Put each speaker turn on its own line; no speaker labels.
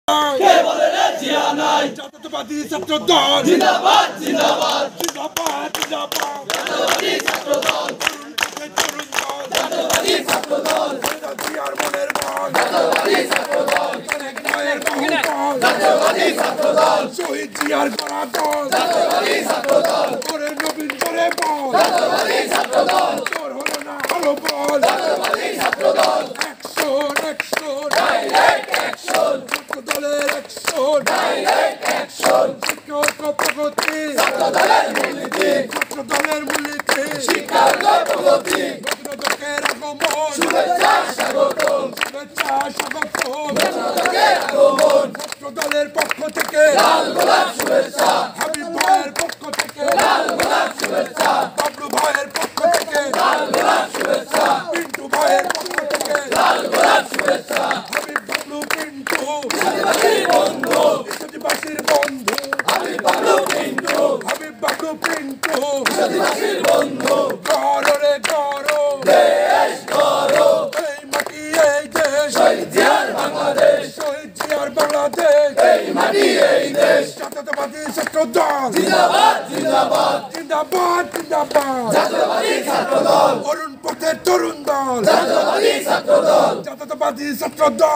কে বলে রে জিয়া নাই
জাতীয়তাবাদী ছাত্র দল
জিন্দাবাদ জিন্দাবাদ
জিন্দাবাদ জিন্দাবাদ
জাতীয়তাবাদী ছাত্র দল
তরুণ দল
জাতীয়তাবাদী ছাত্র দল
জিয়ার মনের মন
জাতীয়তাবাদী ছাত্র দল
অনেক মায়ের বহুদল
জাতীয়তাবাদী ছাত্র দল
শহীদ জিয়ার গড়া দল
জাতীয়তাবাদী ছাত্র দল
করে নবীন করে বল
জাতীয়তাবাদী ছাত্র দল
তোর হলো না আলো বল
জাতীয়তাবাদী ছাত্র দল
অ্যাকশন অ্যাকশন
ডাইরেক্ট অ্যাকশন
ছাত্র দলের অ্যাকশন
ডাইরেক্ট অ্যাকশন
শিক্ষক প্রগতি
ছাত্র দলের মূলনীতি
ছাত্র দলের মূলনীতি
শিক্ষার প্রগতি
নতুনদের আগমন
শুভেচ্ছা স্বাগতম
শুভেচ্ছা স্বাগতম
নতুনদের আগমন
ছাত্র দলের পক্ষ থেকে
লাল গোলাপ শুভেচ্ছা
হাবিব ভাইয়ের পক্ষ থেকে
লাল গোলাপ শুভেচ্ছা
বাবলু ভাইয়ের পক্ষ থেকে
লাল গোলাপ শুভেচ্ছা
পিন্টু ভাইয়ের পক্ষ থেকে
লাল গোলাপ শুভেচ্ছা
হাবিব বাবলু পিন্টু
জাতীয়তাবাদী বন্ধু
জাতিবাসীর বন্ধু
হাবিব বাবলু পিন্টু
হাবিব বাবলু পিন্টু
জাতীয়তাবাদীর বন্ধু
গড় রে গড়
দেশ গড়ো
এই মাটি এই দেশ
শহীদ জিয়ার বাংলাদেশ
শহীদ জিয়ার বাংলাদেশ
এই মাটি এই দেশ
জাতীয়তাবাদী ছাত্র দল
জিন্দাবাদ জিন্দাবাদ
জিন্দাবাদ জিন্দাবাদ
জাতীয়তাবাদী ছাত্র দল
অরুণ পথের তরুণ দল
জাতীয়তাবাদী ছাত্র দল
জাতীয়তাবাদী ছাত্র দল